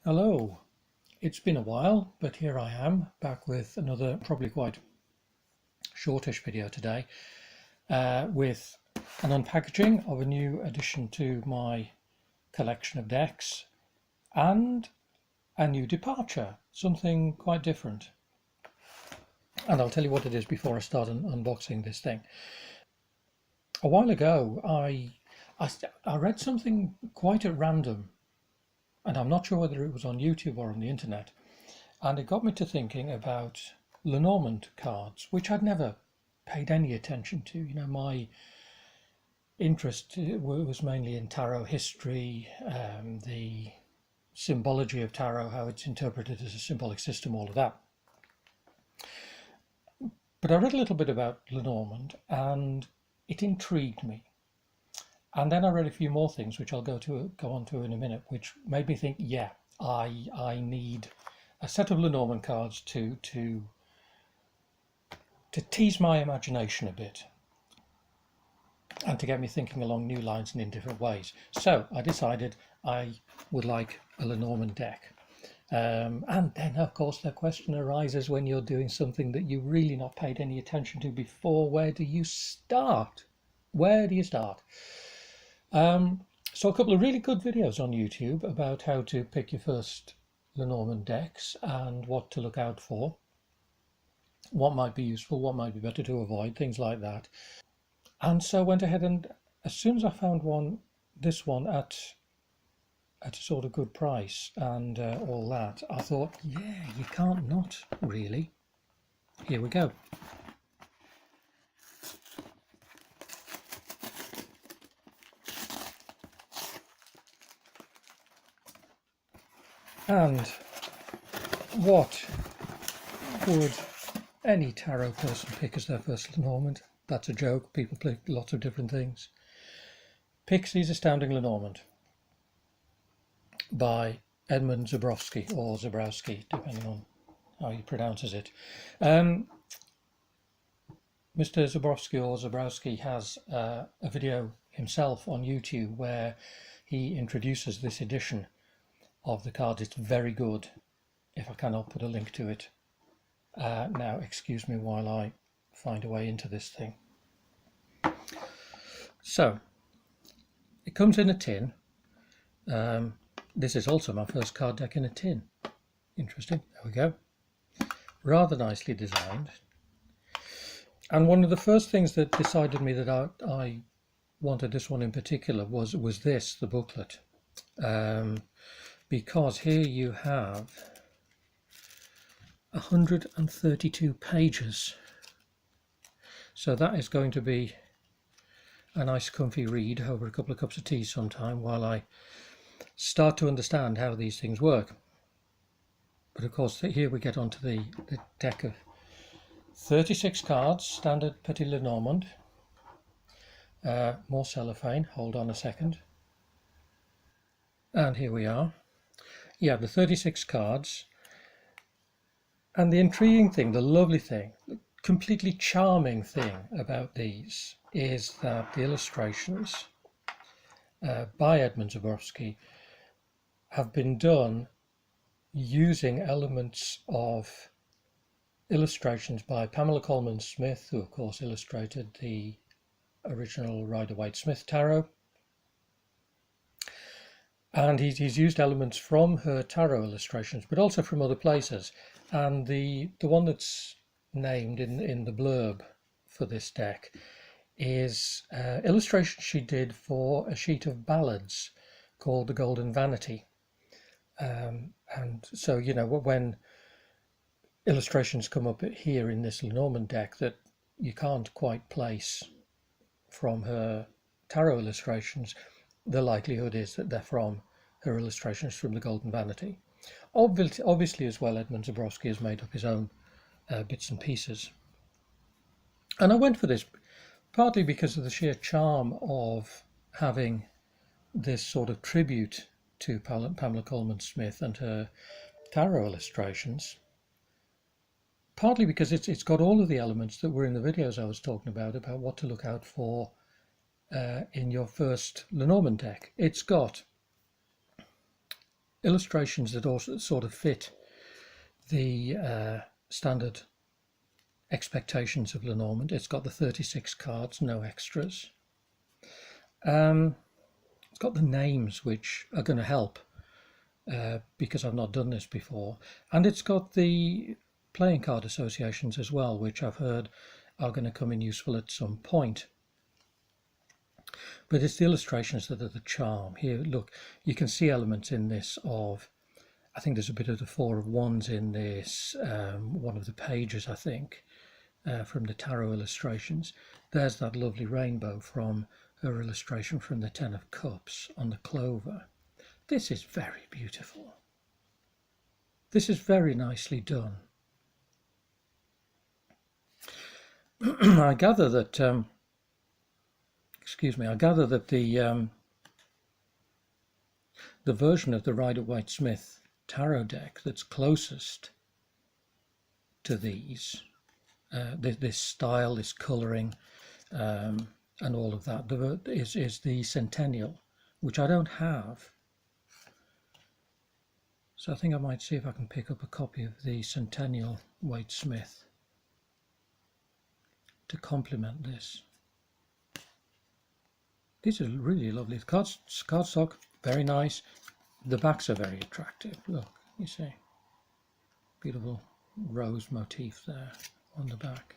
Hello, it's been a while, but here I am back with another probably quite shortish video today with an unpackaging of a new addition to my collection of decks and a new departure, something quite different. And I'll tell you what it is before I start unboxing this thing. A while ago I read something quite at random, and I'm not sure whether it was on YouTube or on the internet. And it got me to thinking about Lenormand cards, which I'd never paid any attention to. My interest was mainly in tarot history, the symbology of tarot, how it's interpreted as a symbolic system, all of that. But I read a little bit about Lenormand and it intrigued me. And then I read a few more things, which I'll go on to in a minute, which made me think, yeah, I need a set of Lenormand cards to tease my imagination a bit and to get me thinking along new lines and in different ways. So I decided I would like a Lenormand deck. And then, of course, the question arises when you're doing something that you really not paid any attention to before. Where do you start? Where do you start? So a couple of really good videos on YouTube about how to pick your first Lenormand decks and what to look out for, what might be useful, what might be better to avoid, things like that. And so I went ahead and as soon as I found this one at a sort of good price and all that, I thought, yeah, you can't not really. Here we go. And what would any tarot person pick as their first Lenormand? That's a joke. People pick lots of different things. Pixie's Astounding Lenormand by Edmund Zabrowski, or Zabrowski, depending on how he pronounces it. Mr. Zabrowski or Zabrowski has a video himself on YouTube where he introduces this edition of the card. It's very good. If I can, I'll put a link to it. Now, excuse me while I find a way into this thing. So, it comes in a tin. This is also my first card deck in a tin. Interesting. There we go. Rather nicely designed. And one of the first things that decided me that I wanted this one in particular was this, the booklet. Because here you have 132 pages. So that is going to be a nice comfy read over a couple of cups of tea sometime while I start to understand how these things work. But of course here we get onto the deck of 36 cards, standard Petit Lenormand. More cellophane, hold on a second. And here we are. Yeah, the 36 cards. And the intriguing thing, the lovely thing, the completely charming thing about these is that the illustrations by Edmund Zabrowski have been done using elements of illustrations by Pamela Colman Smith, who of course illustrated the original Rider-Waite-Smith tarot. And he's used elements from her tarot illustrations, but also from other places. And the one that's named in the blurb for this deck is illustration she did for a sheet of ballads called The Golden Vanity. And so, when illustrations come up here in this Lenormand deck that you can't quite place from her tarot illustrations, the likelihood is that they're from her illustrations from The Golden Vanity. Obviously as well, Edmund Zabrowski has made up his own bits and pieces. And I went for this partly because of the sheer charm of having this sort of tribute to Pamela Colman Smith and her tarot illustrations. Partly because it's got all of the elements that were in the videos I was talking about what to look out for in your first Lenormand deck. It's got illustrations that also sort of fit the standard expectations of Lenormand. It's got the 36 cards, no extras. It's got the names, which are going to help because I've not done this before, and it's got the playing card associations as well, which I've heard are going to come in useful at some point. But it's the illustrations that are the charm. Here, look, you can see elements in this of, I think there's a bit of the Four of Wands in this, one of the pages, I think, from the tarot illustrations. There's that lovely rainbow from her illustration from the Ten of Cups on the clover. This is very beautiful. This is very nicely done. I gather that, I gather that the version of the Rider-Waite-Smith tarot deck that's closest to these, this style, this colouring, and all of that, is the Centennial, which I don't have. So I think I might see if I can pick up a copy of the Centennial Waite-Smith to complement this. These are really lovely. The cardstock, very nice. The backs are very attractive. Look, you see, beautiful rose motif there on the back.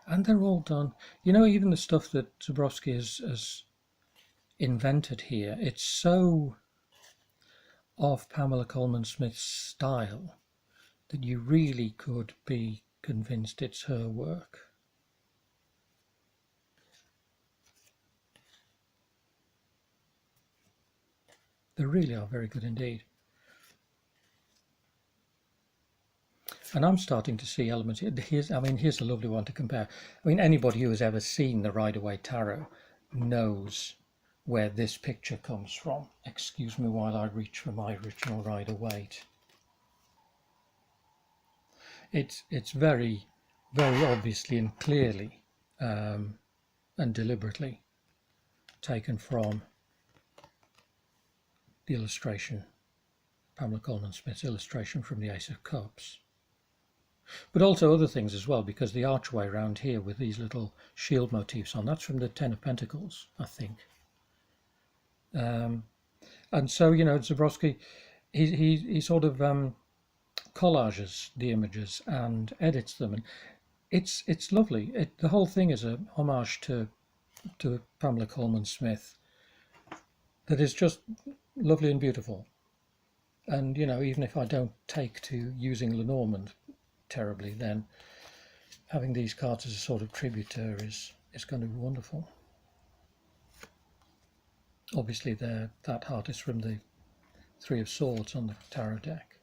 And they're all done. You know, even the stuff that Zubrowski has invented here, it's so of Pamela Coleman Smith's style that you really could be convinced it's her work. They really are very good indeed. And I'm starting to see elements. Here's a lovely one to compare. I mean, anybody who has ever seen the Rider-Waite Tarot knows where this picture comes from. Excuse me while I reach for my original Rider-Waite. It's very, very obviously and clearly and deliberately taken from the illustration, Pamela Coleman Smith's illustration from the Ace of Cups. But also other things as well, because the archway around here with these little shield motifs on, that's from the Ten of Pentacles, I think. And so, you know, Zubrowski, he sort of collages the images and edits them, and it's lovely. The whole thing is a homage to Pamela Coleman Smith that is just lovely and beautiful. And, you know, even if I don't take to using Lenormand terribly, then having these cards as a sort of tribute to her is going to be wonderful. Obviously, that heart is from the Three of Swords on the tarot deck,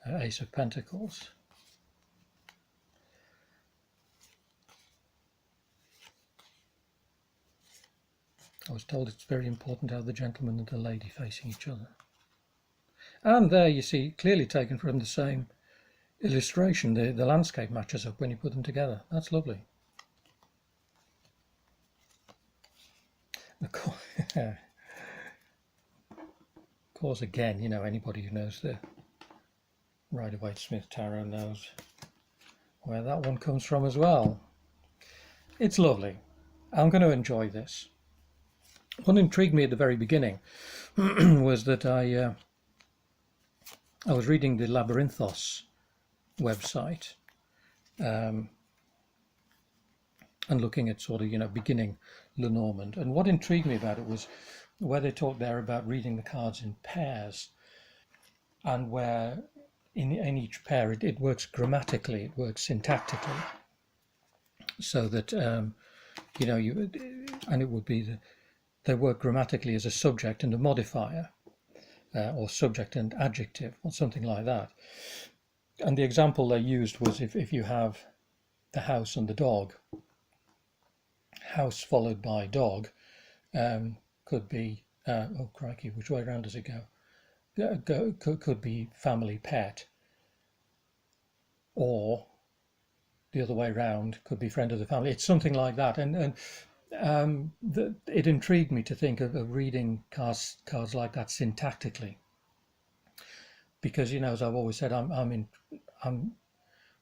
Ace of Pentacles. I was told it's very important to have the gentleman and the lady facing each other. And there you see, clearly taken from the same illustration, the landscape matches up when you put them together. That's lovely. Of course, again, you know, anybody who knows the Rider-Waite-Smith Tarot knows where that one comes from as well. It's lovely. I'm going to enjoy this. What intrigued me at the very beginning was that I was reading the Labyrinthos website and looking at sort of, you know, beginning Lenormand. And what intrigued me about it was where they talk there about reading the cards in pairs, and where in each pair it works grammatically, it works syntactically, so that you know, and it would be they work grammatically as a subject and a modifier, or subject and adjective, or something like that. And the example they used was if you have the house and the dog, house followed by dog could be, oh crikey, which way around does it go? Could be family pet, or the other way round could be friend of the family. It's something like that. And It intrigued me to think of reading cards like that syntactically, because as I've always said, I'm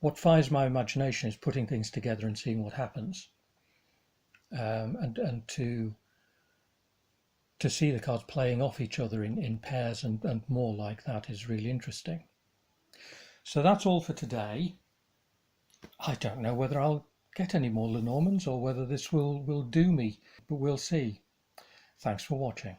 what fires my imagination is putting things together and seeing what happens, and to see the cards playing off each other in pairs and more like that is really interesting. So that's all for today. I don't know whether I'll get any more Lenormands or whether this will do me, but we'll see. Thanks for watching.